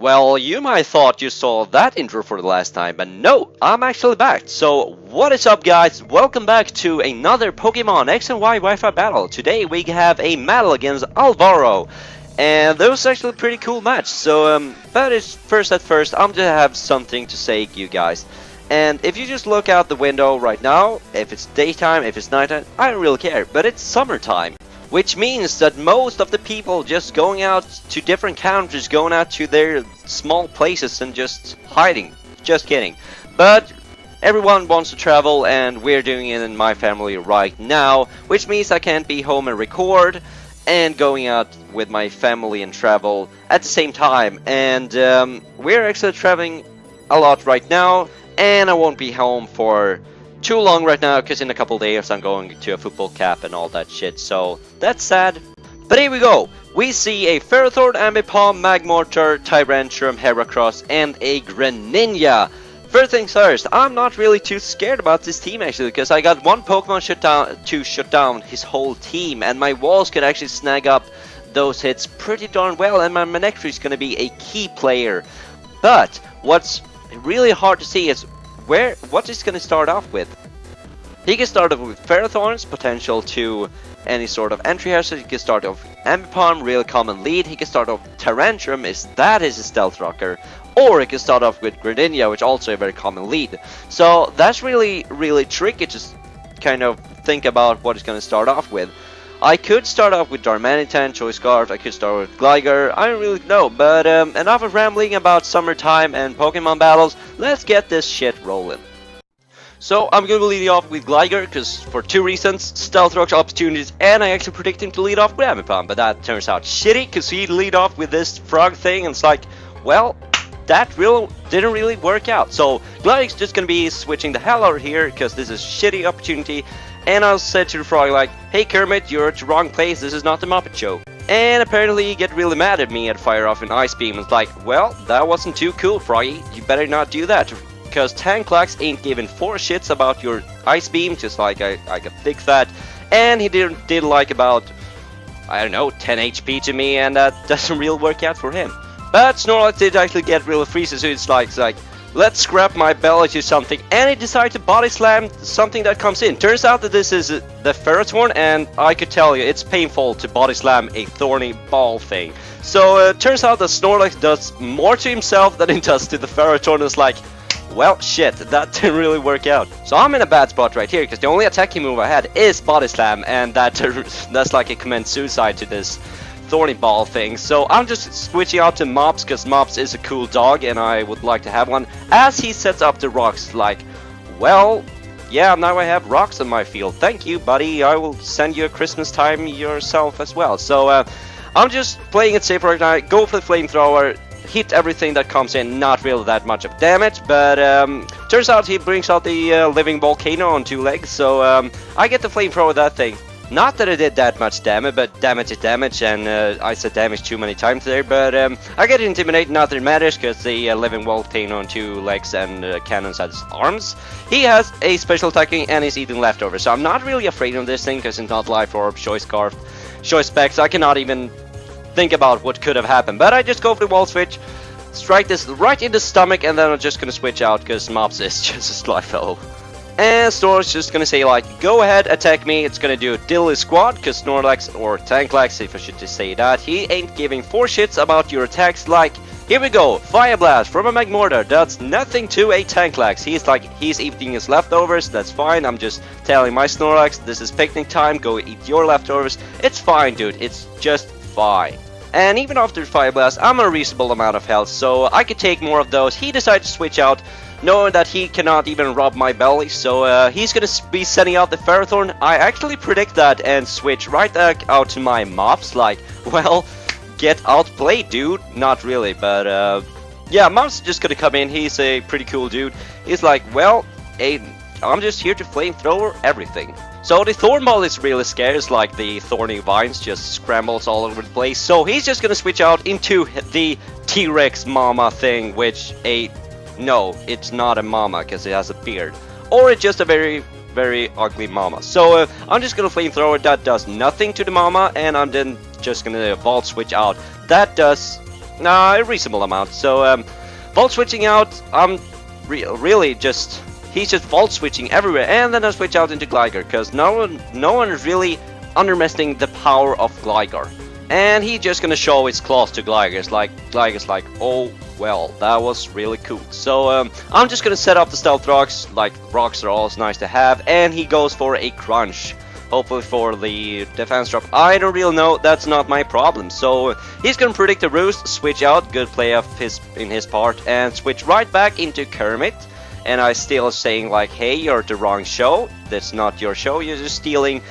Well, you might thought you saw that intro for the last time, but no, I'm actually back. So, what is up guys? Welcome back to another Pokemon X and Y Wi-Fi battle. Today we have a battle against Alvaro. And that was actually a pretty cool match. So, but it's first, I'm gonna have something to say to you guys. And if you just look out the window right now, if it's daytime, if it's nighttime, I don't really care, but it's summertime. Which means that most of the people just going out to different countries, going out to their small places and just hiding. Just kidding. But everyone wants to travel and we're doing it in my family right now. Which means I can't be home and record and going out with my family and travel at the same time. And we're actually traveling a lot right now. And I won't be home for too long right now, because in a couple days I'm going to a football camp and all that shit, so that's sad. But here we go. We see a Ferrothorn, Ambipom, Magmortar, Tyrantrum, Heracross, and a Greninja. First things first, I'm not really too scared about this team actually, because I got one Pokemon to shut down his whole team, and my walls could actually snag up those hits pretty darn well, and my Manectry is going to be a key player. But what's really hard to see is what is going to start off with. He can start off with Ferrothorn's potential to any sort of entry hazard. He can start off Ambipom, real common lead. He can start off Tyrantrum, that is a stealth rocker. Or he can start off with Greninja, which also a very common lead. So that's really tricky to kind of think about what he's going to start off with. I could start off with Darmanitan, Choice Scarf, I could start with Gligar, I don't really know, but enough of rambling about summertime and Pokemon battles, let's get this shit rolling. So I'm gonna lead off with Gligar, because for two reasons, Stealth Rock opportunities, and I actually predict him to lead off with Ambipom, but that turns out shitty, because he lead off with this frog thing, and it's like, well, that didn't really work out. So Gligar's just gonna be switching the hell out of here, because this is a shitty opportunity. And I said to the frog like, hey Kermit, you're at the wrong place, this is not the Muppet Show. And apparently he get really mad at me and fire off an Ice Beam. It's like, well, that wasn't too cool, Froggie, you better not do that. Because Tanklax ain't giving 4 shits about your Ice Beam, just like I can fix that. And he did like about, I don't know, 10 HP to me, and that doesn't really work out for him. But Snorlax did actually get really freezes, so it's like, let's scrap my belly to something, and he decided to body slam something that comes in. Turns out that this is the Ferrothorn, and I could tell you it's painful to body slam a thorny ball thing. So turns out that Snorlax does more to himself than he does to the Ferrothorn. It's like, well, shit, that didn't really work out. So I'm in a bad spot right here, because the only attacking move I had is body slam, and that's like a command suicide to this thorny ball thing. So I'm just switching out to Mops, because Mops is a cool dog and I would like to have one, as he sets up the rocks. Like, well, yeah, now I have rocks on my field, thank you buddy, I will send you a Christmas time yourself as well. So I'm just playing it safe right now, go for the flamethrower, hit everything that comes in, not really that much of damage, but turns out he brings out the living volcano on 2 legs, so I get the flamethrower with that thing. Not that it did that much damage, but damage is damage, and I said damage too many times there, but I get Intimidate, not that it matters, because the living volcano on 2 legs and cannons has arms. He has a special attacking and he's eating leftovers, so I'm not really afraid of this thing, because it's not Life Orb, Choice Scarf, Choice Specs. I cannot even think about what could have happened, but I just go for the wall switch, strike this right in the stomach, and then I'm just gonna switch out, because Mops is just a sly fellow. And Snorlax just gonna say like, go ahead, attack me. It's gonna do a dilly squad, because Snorlax, or Tanklax, if I should just say that, he ain't giving 4 shits about your attacks. Like, here we go, Fire Blast from a Magmortar, that's nothing to a Tanklax. He's eating his leftovers, that's fine. I'm just telling my Snorlax, this is picnic time, go eat your leftovers. It's fine, dude, it's just fine. And even after Fire Blast, I'm a reasonable amount of health, so I could take more of those. He decided to switch out, knowing that he cannot even rob my belly, so he's gonna be sending out the Ferrothorn. I actually predict that and switch right back out to my Mops, like, well, get outplayed, dude. Not really, but yeah, Mops is just gonna come in. He's a pretty cool dude. He's like, well, I'm just here to flamethrower everything. So the Thorn Ball is really scarce, like the thorny vines just scrambles all over the place. So he's just gonna switch out into the T-Rex mama thing, which no, it's not a mama because it has a beard. Or it's just a very, very ugly mama. So I'm just gonna flamethrower. That does nothing to the mama, and I'm then just gonna vault switch out. That does a reasonable amount. So volt switching out, I'm really just, he's just volt switching everywhere, and then I switch out into Gligar, because no one is really underestimating the power of Gligar. And he's just gonna show his claws to Gligar's like, oh well, that was really cool. So I'm just gonna set up the stealth rocks, like rocks are always nice to have, and he goes for a crunch. Hopefully for the defense drop. I don't really know, that's not my problem. So he's gonna predict a roost, switch out, good play of in his part, and switch right back into Kermit. And I still saying like, hey, you're at the wrong show. That's not your show, you're just stealing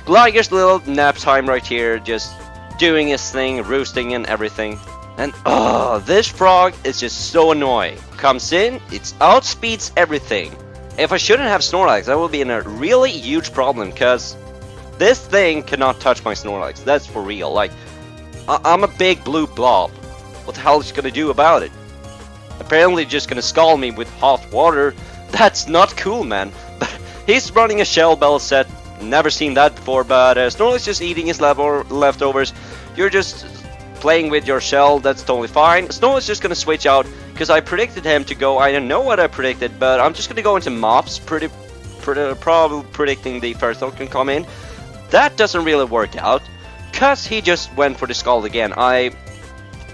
Gligar's little nap time right here, just doing his thing, roosting and everything. And this frog is just so annoying. Comes in, it outspeeds everything. If I shouldn't have Snorlax, I will be in a really huge problem, because this thing cannot touch my Snorlax. That's for real. Like, I'm a big blue blob. What the hell is he gonna do about it? Apparently just gonna scald me with hot water. That's not cool, man. But he's running a Shell Bell set. Never seen that before, but Snorlax just eating his leftovers. You're just playing with your shell, that's totally fine. Snorlax just gonna switch out, because I predicted him to go, I don't know what I predicted, but I'm just gonna go into Mops, probably predicting the first one can come in. That doesn't really work out, because he just went for the Scald again. I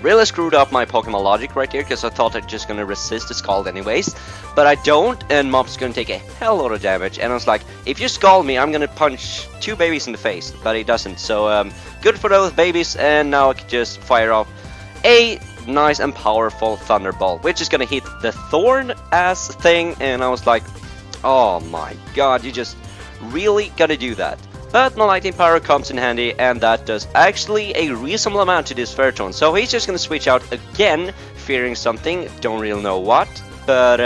really screwed up my Pokemon logic right here, because I thought I'm just gonna resist the Scald anyways, but I don't, and Mop's gonna take a hell lot of damage, and I was like, if you Scald me, I'm gonna punch 2 babies in the face, but he doesn't, so good for those babies, and now I can just fire off a nice and powerful Thunderbolt, which is gonna hit the Thorn-ass thing, and I was like, oh my god, you just really gotta do that. But my Lightning Power comes in handy, and that does actually a reasonable amount to this Fertone. So he's just gonna switch out again, fearing something, don't really know what. But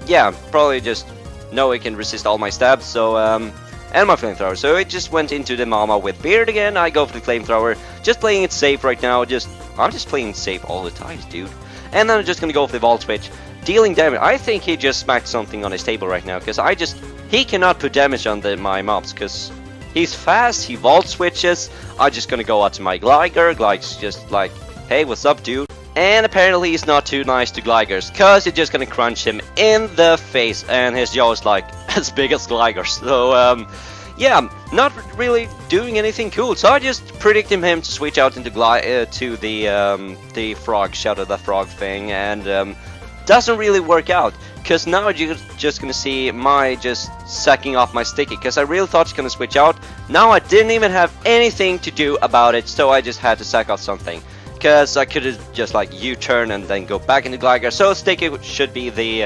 yeah, probably just know he can resist all my stabs, so and my Flamethrower. So it just went into the Mama with Beard again, I go for the Flamethrower, just playing it safe right now, I'm just playing it safe all the time, dude. And then I'm just gonna go for the Volt Switch, dealing damage. I think he just smacked something on his table right now, because he cannot put damage on my mobs, because he's fast, he Volt Switches. I'm just gonna go out to my Gligar. Gligar's just like, hey, what's up, dude? And apparently he's not too nice to Gligar's, because he's just gonna crunch him in the face, and his jaw is like as big as Gligar's. So yeah, not really doing anything cool. So I just predicted him to switch out into to the frog, Shadow the Frog thing, and doesn't really work out, because now you're just gonna see my just sucking off my sticky, because I really thought it's gonna switch out. Now I didn't even have anything to do about it, so I just had to suck off something, because I could have just like U-turn and then go back into Gligar. So sticky should be the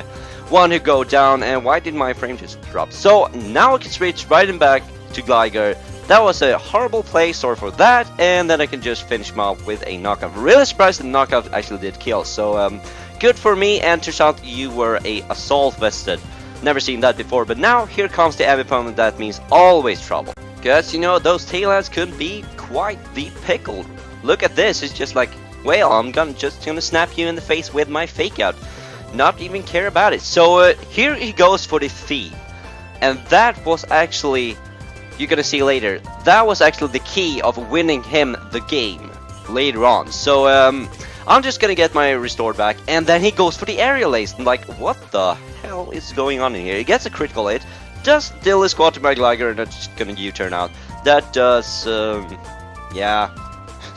one who go down, and why did my frame just drop? So now I can switch right and back to Gligar. That was a horrible play, sorry for that, and then I can just finish him off with a knockout. Really surprised the knockout actually did kill, so good for me, and turns out you were a assault vested. Never seen that before, but now here comes the Ambipom, and that means always trouble. Because, you know, those tailheads could be quite the pickle. Look at this, it's just like, well, I'm just gonna snap you in the face with my fake out. Not even care about it. So here he goes for the Thief. And that was actually, you're gonna see later, that was actually the key of winning him the game later on. So I'm just gonna get my restored back, and then he goes for the Aerial Ace. I'm like, what the hell is going on in here? He gets a critical hit, does Dilly Squat to my Gligar, and that's gonna U-turn out. That does, yeah.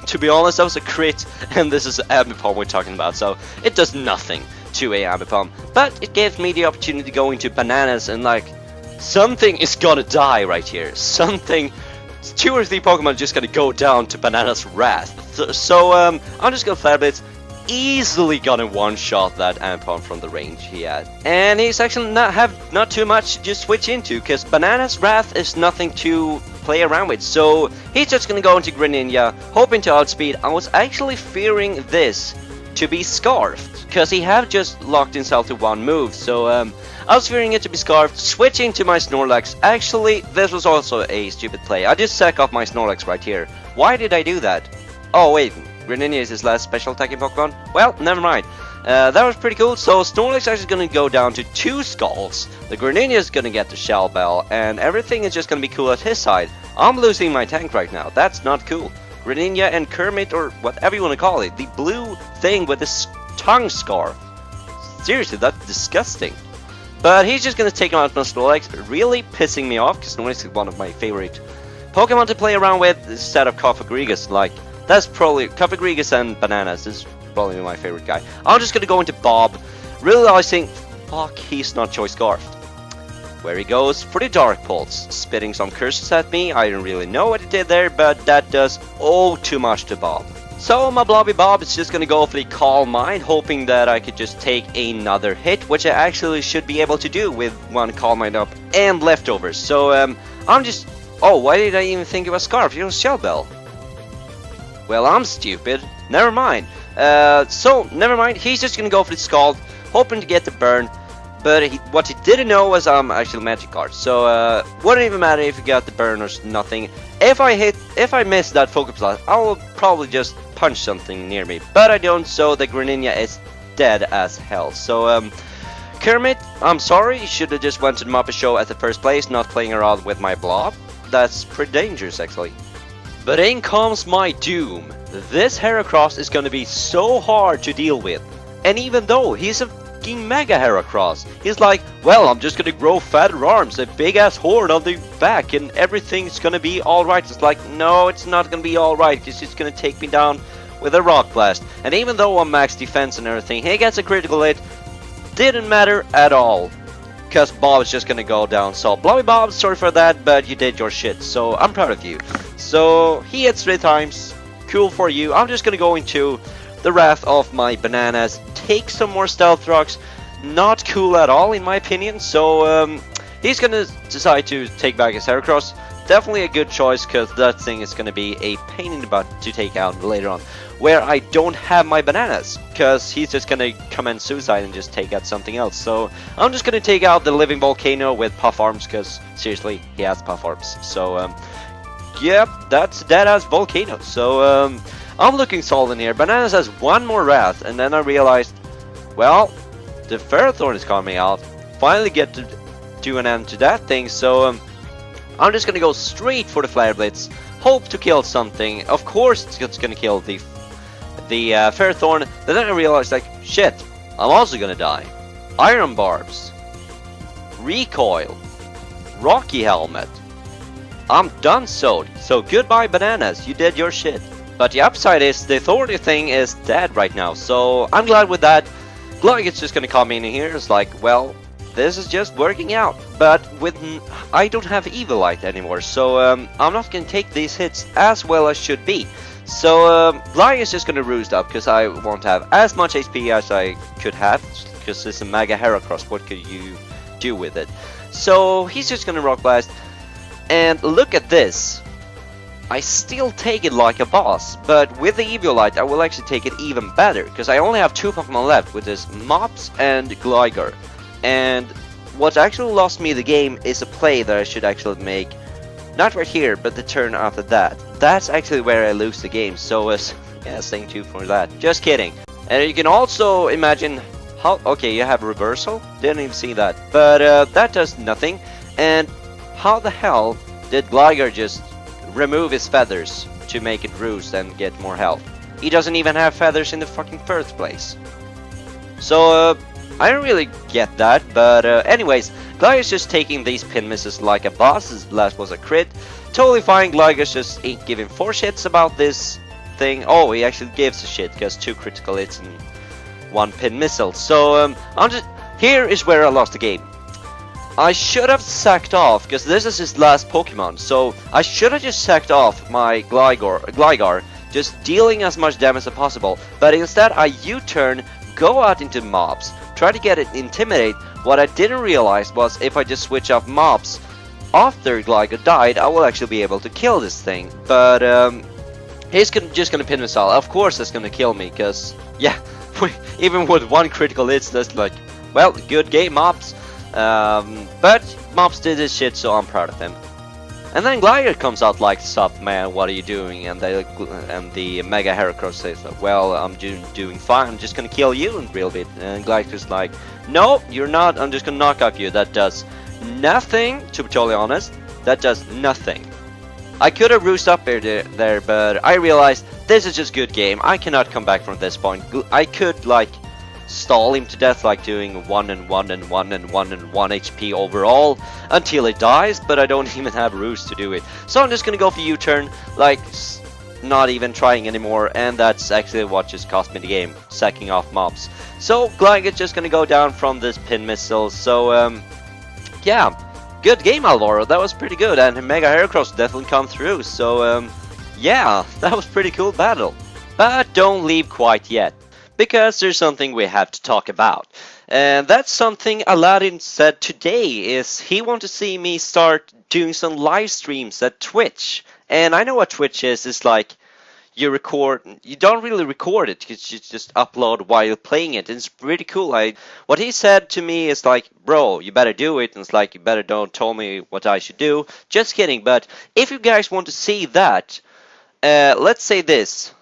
To be honest, that was a crit, and this is Ambipom we're talking about, so it does nothing to a Ambipom. But it gave me the opportunity to go into Bananas, and like, something is gonna die right here. Something, 2 or 3 Pokemon just gonna go down to Banana's wrath. So I'm just gonna Flare Blitz, easily gonna one-shot that Ambipom from the range he had. And he's actually not too much to just switch into, because Banana's wrath is nothing to play around with. So he's just gonna go into Greninja, hoping to outspeed. I was actually fearing this to be Scarfed, because he have just locked himself to 1 move. So I was fearing it to be Scarfed, switching to my Snorlax. Actually, this was also a stupid play. I just sack off my Snorlax right here. Why did I do that? Oh wait, Greninja is his last special attacking Pokemon? Well, never mind. That was pretty cool. So Snorlax is gonna go down to 2 Skulls. The Greninja is gonna get the Shell Bell, and everything is just gonna be cool at his side. I'm losing my tank right now. That's not cool. Greninja and Kermit, or whatever you want to call it. The blue thing with this tongue scar. Seriously, that's disgusting. But he's just gonna take him out with Snorlax, really pissing me off, because Snorlax is one of my favorite Pokemon to play around with instead of Cofagrigus. Like, that's probably Cofagrigus and Bananas is probably my favorite guy. I'm just gonna go into Bob, realizing, fuck, he's not Choice Scarfed. Where he goes for the Dark Pulse, spitting some curses at me. I don't really know what he did there, but that does too much to Bob. So my Blobby Bob is just gonna go for the Calm Mind, hoping that I could just take another hit, which I actually should be able to do with one Calm Mind up and leftovers. So I'm just... Oh, why did I even think it was Scarf? It was Shell Bell. Well, I'm stupid. Never mind. So, never mind. He's just gonna go for the Scald, hoping to get the burn. But what he didn't know was I'm actually Magic Card. So, wouldn't even matter if he got the burn or nothing. If I miss that Focus Blast, I will probably just punch something near me. But I don't, so the Greninja is dead as hell. So, Kermit, I'm sorry. You should have just went to the Muppet Show at the first place, not playing around with my Blob. That's pretty dangerous, actually. But in comes my doom. This Heracross is gonna be so hard to deal with. And even though he's a fucking Mega Heracross, he's like, well, I'm just gonna grow fatter arms, a big ass horn on the back, and everything's gonna be alright. It's like, no, it's not gonna be alright, because he's gonna take me down with a Rock Blast. And even though I'm max defense and everything, he gets a critical hit. Didn't matter at all, because Bob is just gonna go down. So, Blobby Bob, sorry for that, but you did your shit, so I'm proud of you. So, he hits 3 times. Cool for you. I'm just gonna go into the Wrath of my Bananas, take some more Stealth Rocks. Not cool at all, in my opinion. So, he's gonna decide to take back his Heracross. Definitely a good choice, because that thing is gonna be a pain in the butt to take out later on, where I don't have my Bananas, because he's just gonna commit suicide and just take out something else. So I'm just gonna take out the Living Volcano with Puff Arms, because seriously, he has Puff Arms. So yep, that's dead as Volcano. So I'm looking solid in here. Bananas has one more Wrath, and then I realized, well, the Ferrothorn is coming out. Finally get to do an end to that thing. So I'm just gonna go straight for the Flare Blitz, hope to kill something. Of course it's gonna kill the Ferrothorn, but then I realized, like, shit, I'm also gonna die. Iron Barbs, Recoil, Rocky Helmet. I'm done so goodbye Bananas, you did your shit. But the upside is the Thorny thing is dead right now, so I'm glad with that. Gligar's just gonna come in here, it's like, well, this is just working out. But I don't have Evilite anymore, so I'm not gonna take these hits as well as should be. So Gligar's just gonna roost up, because I won't have as much HP as I could have, because it's a Mega Heracross. What could you do with it? So he's just gonna Rock Blast, and look at this. I still take it like a boss, but with the Eviolite I will actually take it even better, because I only have 2 Pokemon left, which is Mops and Gligar. And what actually lost me the game is a play that I should actually make, not right here, but the turn after that. That's actually where I lose the game, so yeah, staying tuned for that. Just kidding. And you can also imagine how... Okay, you have Reversal, didn't even see that, but that does nothing. And how the hell did Gligar just remove his feathers to make it roost and get more health? He doesn't even have feathers in the fucking first place. So I don't really get that, but anyways, Gligar's just taking these pin misses like a boss. His last was a crit. Totally fine. Gligar's just ain't giving 4 shits about this thing. Oh, he actually gives a shit, because 2 critical hits and 1 pin missile. So here is where I lost the game. I should have sacked off, because this is his last Pokemon, so I should have just sacked off my Gligar, just dealing as much damage as possible. But instead I U-turn, go out into Mobs, try to get it Intimidate. What I didn't realize was if I just switch off Mobs after Gligar died, I will actually be able to kill this thing. But he's just gonna pin missile. Of course that's gonna kill me, because yeah, even with 1 critical hit, that's like, well, good game, Mobs. But Mops did his shit, so I'm proud of him. And then Gligar comes out like, sup man, what are you doing? And the Mega Heracross says, well, I'm doing fine, I'm just gonna kill you in a real bit. And Gligar's like, no, you're not, I'm just gonna knock off you. That does nothing, to be totally honest. That does nothing. I could have roosed up there, but I realized this is just good game. I cannot come back from this point. I could like stall him to death, like doing 1 and 1 and 1 and 1 and 1 HP overall until he dies, but I don't even have roost to do it. So I'm just gonna go for U-turn, like not even trying anymore, and that's actually what just cost me the game, sacking off mobs. So Glyg is just gonna go down from this pin missile. So yeah, good game, Alvaro. That was pretty good, and Mega Heracross definitely come through. So yeah, that was pretty cool battle. But don't leave quite yet, because there's something we have to talk about. And that's something Aladdin said today, is he wants to see me start doing some live streams at Twitch. And I know what Twitch is. It's like you record, you don't really record it, you just upload while you're playing it. And it's pretty cool. What he said to me is like, bro, you better do it. And it's like, you better don't tell me what I should do. Just kidding. But if you guys want to see that, let's say this.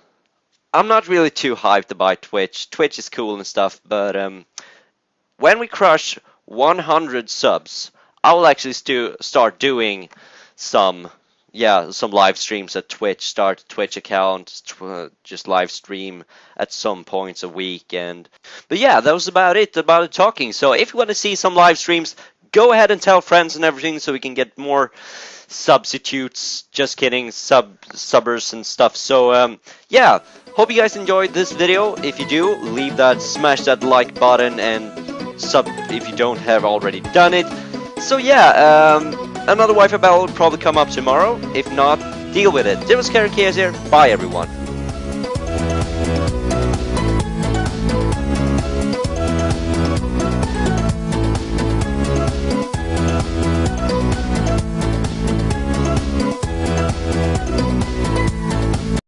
I'm not really too hyped about Twitch. Twitch is cool and stuff, but when we crush 100 subs, I will actually start doing some live streams at Twitch. Start a Twitch account, just live stream at some points a week. But yeah, that was about it, about the talking. So if you want to see some live streams, go ahead and tell friends and everything, so we can get more substitutes. Just kidding, subbers and stuff. So yeah, hope you guys enjoyed this video. If you do, smash that like button, and sub if you don't have already done it. So yeah, another Wi-Fi battle will probably come up tomorrow. If not, deal with it. This was Karakias here. Bye everyone.